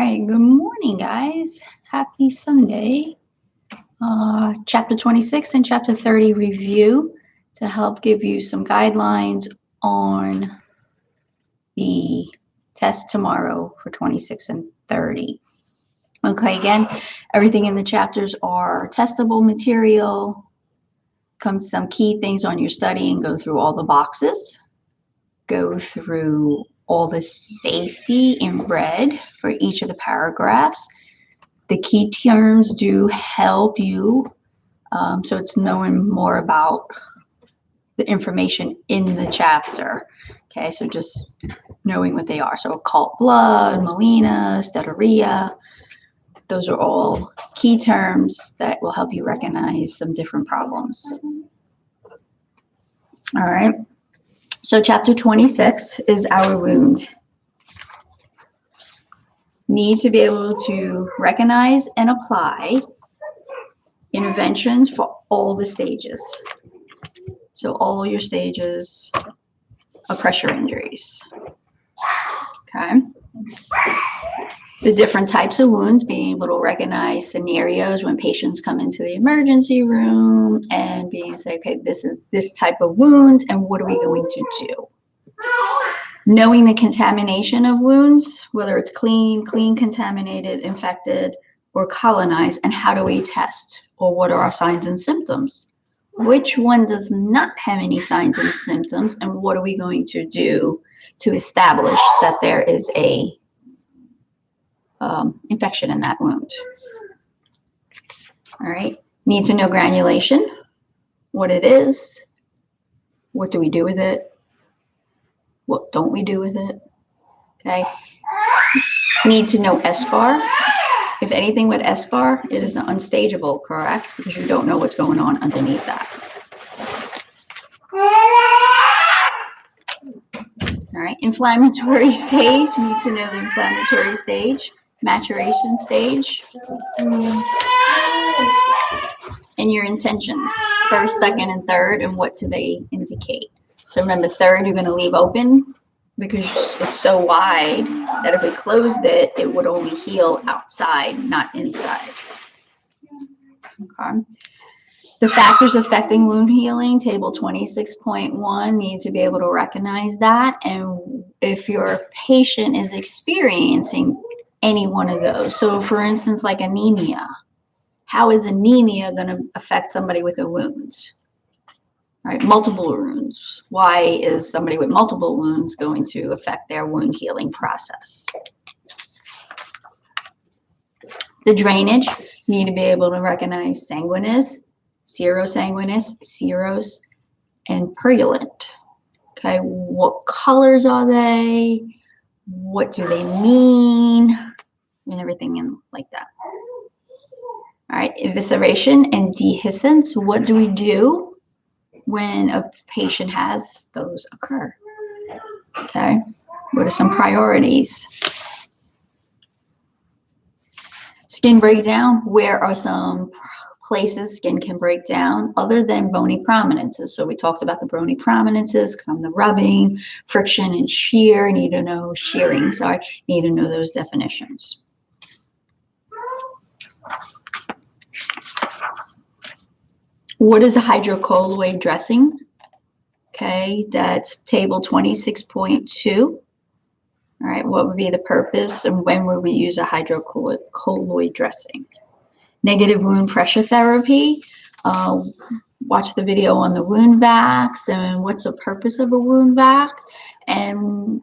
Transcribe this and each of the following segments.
right, good morning, guys. Happy Sunday. Chapter 26 and Chapter 30 review to help give you some guidelines on the test tomorrow for 26 and 30. Okay, again, everything in the chapters are testable material. Comes some key things on your study and go through all the boxes. Go through all the safety in red for each of the paragraphs. The key terms do help you, so it's knowing more about the information in the chapter. Okay, so just knowing what they are. So occult blood, melena, steatorrhea, those are all key terms that will help you recognize some different problems. All right, so chapter 26 is our wound. Need to be able to recognize and apply interventions for all the stages. So all your stages of pressure injuries. Okay. The different types of wounds, being able to recognize scenarios when patients come into the emergency room and being able to say, okay, this is this type of wound and what are we going to do? Knowing the contamination of wounds, whether it's clean, contaminated, infected, or colonized, and how do we test? Or what are our signs and symptoms? Which one does not have any signs and symptoms, and what are we going to do to establish that there is a infection in that wound? All right, need to know granulation, what it is, what do we do with it, what don't we do with it, okay? Need to know eschar. If anything with eschar, it is unstageable, correct? Because you don't know what's going on underneath that. All right, inflammatory stage, need to know the inflammatory stage, maturation stage, and your intentions, first, second, and third, and what do they indicate. So remember, third, you're going to leave open because it's so wide that if we closed it, it would only heal outside, not inside. Okay. The factors affecting wound healing, table 26.1, need to be able to recognize that. And if your patient is experiencing any one of those, so for instance, like anemia, how is anemia going to affect somebody with a wound? Right, multiple wounds. Why is somebody with multiple wounds going to affect their wound healing process? The drainage, you need to be able to recognize sanguineous, serosanguineous, serous, and purulent. Okay, what colors are they? What do they mean? And everything in like that. All right, evisceration and dehiscence. What do we do when a patient has those occur? Okay, what are some priorities? Skin breakdown, where are some places skin can break down other than bony prominences? So we talked about the bony prominences, the rubbing, friction, and shear. Need to know shearing, need to know those definitions. What is a hydrocolloid dressing? Okay, that's table 26.2. All right, what would be the purpose and when would we use a hydrocolloid dressing? Negative wound pressure therapy. Watch the video on the wound vacs and what's the purpose of a wound vac, and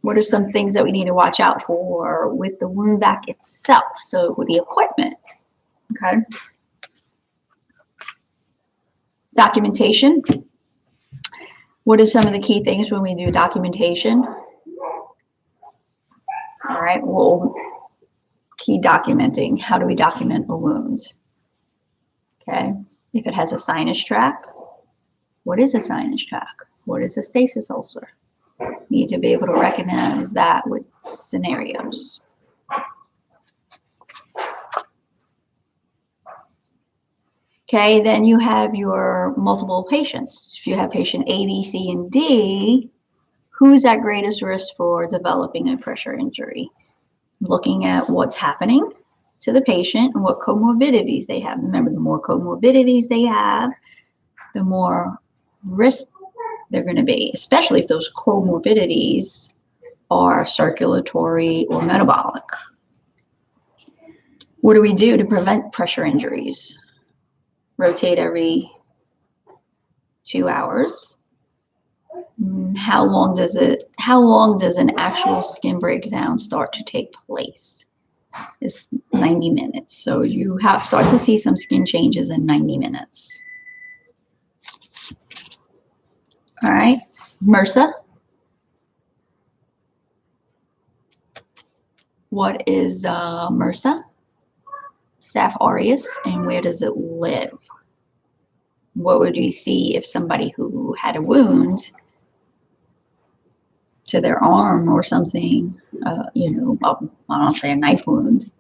what are some things that we need to watch out for with the wound vac itself, so with the equipment. Okay. Documentation. What are some of the key things when we do documentation? All right, well, key documenting. How do we document a wound? Okay, if it has a sinus tract, what is a sinus tract? What is a stasis ulcer? Need to be able to recognize that with scenarios. Okay, then you have your multiple patients. If you have patient A, B, C, and D, who's at greatest risk for developing a pressure injury? looking at what's happening to the patient and what comorbidities they have. Remember, the more comorbidities they have, the more risk they're going to be, especially if those comorbidities are circulatory or metabolic. What do we do to prevent pressure injuries? Rotate every 2 hours. How long does an actual skin breakdown start to take place? It's 90 minutes. So you start to see some skin changes in 90 minutes. All right, MRSA. What is MRSA? Staph aureus, and where does it live? What would we see if somebody who had a wound to their arm or something, I don't say a knife wound,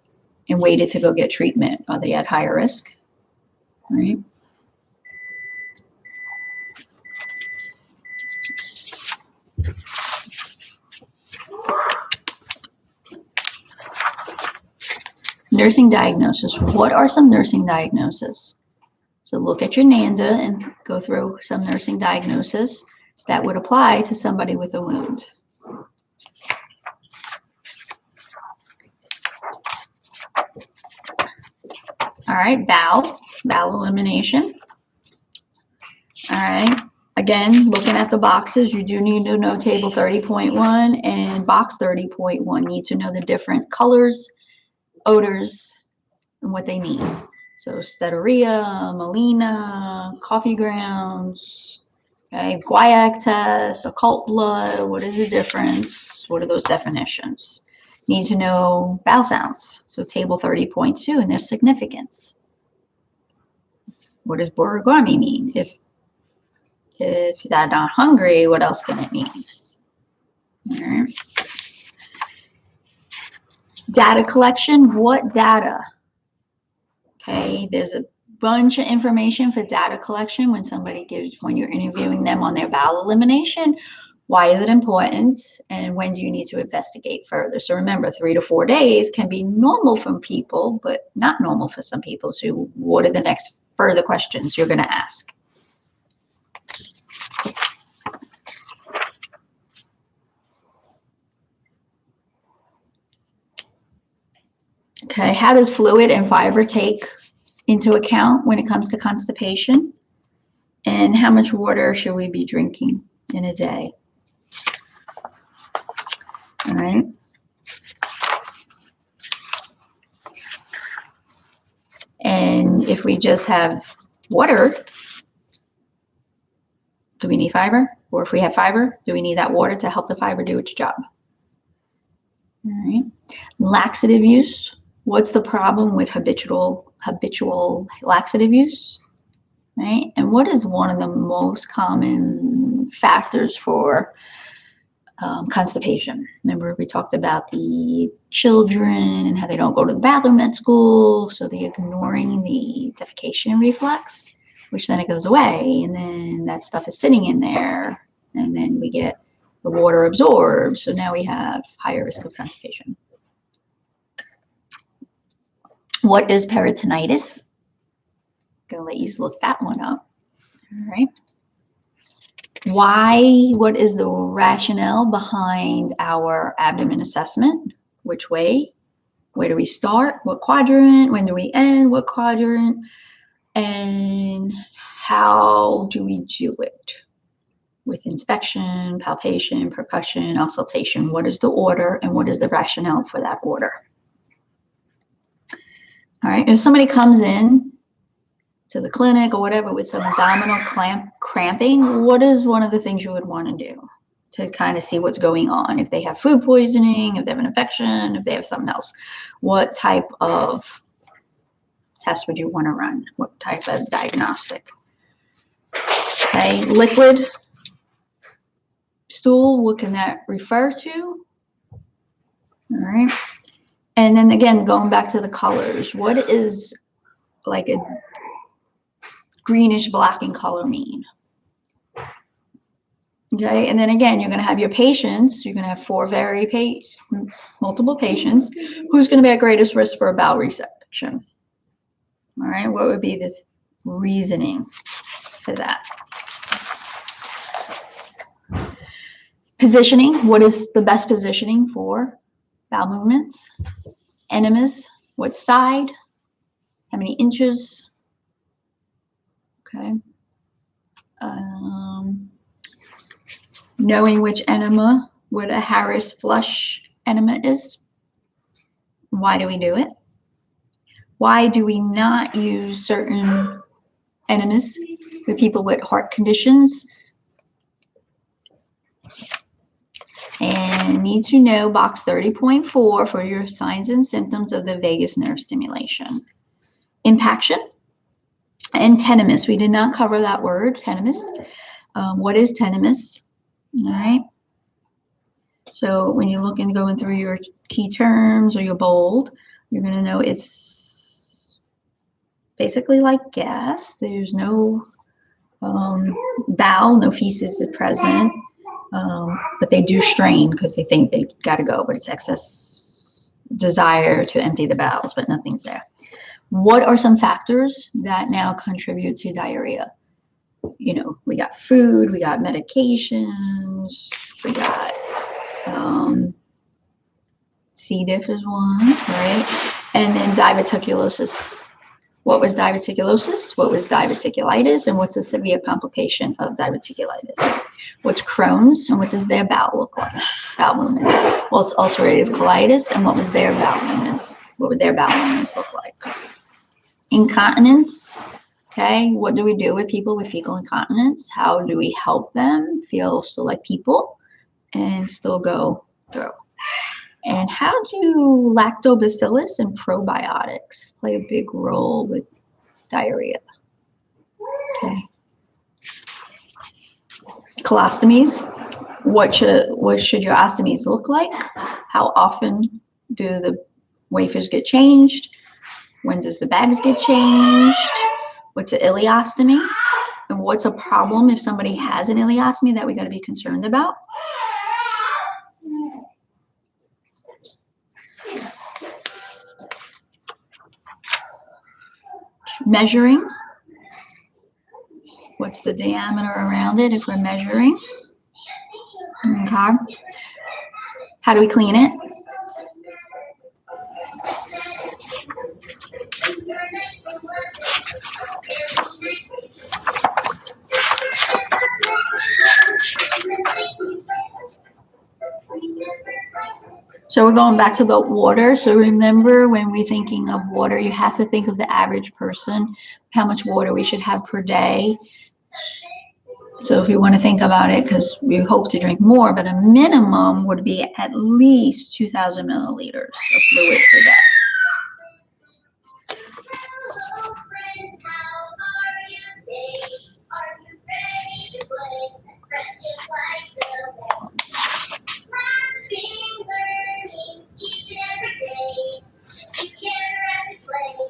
and waited to go get treatment? Are they at higher risk? Right? Nursing diagnosis. What are some nursing diagnoses? So look at your NANDA and go through some nursing diagnosis that would apply to somebody with a wound. All right, bowel elimination. All right, again, looking at the boxes, you do need to know table 30.1 and box 30.1. Need to know the different colors, odors, and what they mean. So steatorrhea, melena, coffee grounds, okay, guaiac test, occult blood. What is the difference? What are those definitions? Need to know bowel sounds. So table 30.2 and their significance. What does Borigami mean? If they're not hungry, what else can it mean? All right. Data collection. What data? Okay, there's a bunch of information for data collection when you're interviewing them on their bowel elimination. Why is it important? And when do you need to investigate further? So remember, 3 to 4 days can be normal for people, but not normal for some people. So what are the next further questions you're going to ask? Okay, how does fluid and fiber take into account when it comes to constipation? And how much water should we be drinking in a day? All right. And if we just have water, do we need fiber? Or if we have fiber, do we need that water to help the fiber do its job? All right. Laxative use. What's the problem with habitual laxative use? Right? And what is one of the most common factors for constipation? Remember, we talked about the children and how they don't go to the bathroom at school, so they're ignoring the defecation reflex, which then it goes away, and then that stuff is sitting in there, and then we get the water absorbed, so now we have higher risk of constipation. What is peritonitis? Gonna let you look that one up. All right. What is the rationale behind our abdomen assessment? Which way? Where do we start? What quadrant? When do we end? What quadrant? And how do we do it? With inspection, palpation, percussion, auscultation. What is the order and what is the rationale for that order? All right, if somebody comes in to the clinic or whatever with some abdominal cramping, what is one of the things you would want to do to kind of see what's going on? If they have food poisoning, if they have an infection, if they have something else, what type of test would you want to run? What type of diagnostic? Okay, liquid stool, what can that refer to? All right. And then again, going back to the colors, what is like a greenish black in color mean? Okay, and then again, you're going to have your patients. You're going to have multiple patients. Who's going to be at greatest risk for a bowel resection? All right, what would be the reasoning for that? Positioning. What is the best positioning for bowel movements? Enemas. What side? How many inches? Okay. Knowing which enema, what a Harris flush enema is. Why do we do it? Why do we not use certain enemas for people with heart conditions? And need to know box 30.4 for your signs and symptoms of the vagus nerve stimulation. Impaction and tenemus. We did not cover that word, tenemus. What is tenemus? All right. So when you're going through your key terms or your bold, you're going to know it's basically like gas. There's no bowel, no feces is present, but they do strain because they think they got to go, but it's excess desire to empty the bowels, but nothing's there. What are some factors that now contribute to diarrhea? You know, we got food, we got medications, we got C. diff is one, right? And then diverticulosis. What was diverticulosis? What was diverticulitis? And what's a severe complication of diverticulitis? What's Crohn's? And what does their bowel look like? Bowel movements. What's ulcerative colitis? And what was their bowel movements? What would their bowel movements look like? Incontinence. Okay, what do we do with people with fecal incontinence? How do we help them feel still like people and still go through? And how do lactobacillus and probiotics play a big role with diarrhea? Okay. Colostomies. What should your ostomies look like? How often do the wafers get changed? When does the bags get changed? What's an ileostomy? And what's a problem if somebody has an ileostomy that we got to be concerned about? Measuring. What's the diameter around it if we're measuring? Okay. How do we clean it? So we're going back to the water. So remember, when we're thinking of water, you have to think of the average person, how much water we should have per day. So if you want to think about it, because we hope to drink more, but a minimum would be at least 2,000 milliliters of fluid per day.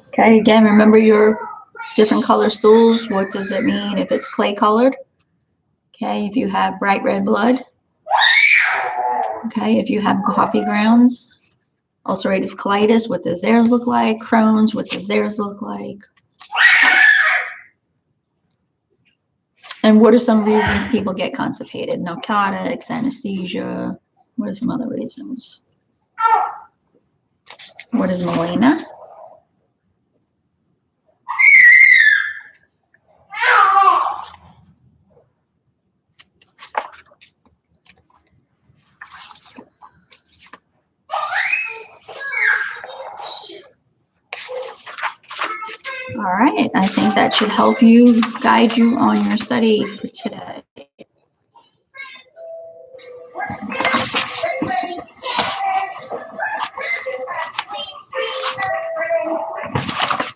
Okay, again, remember your different color stools. What does it mean if it's clay colored? Okay, if you have bright red blood. Okay, if you have coffee grounds. Ulcerative colitis, what does theirs look like? Crohn's, what does theirs look like? And what are some reasons people get constipated? Narcotics, anesthesia. What are some other reasons? What is melena? All right, I think that should help you, guide you on your study for today.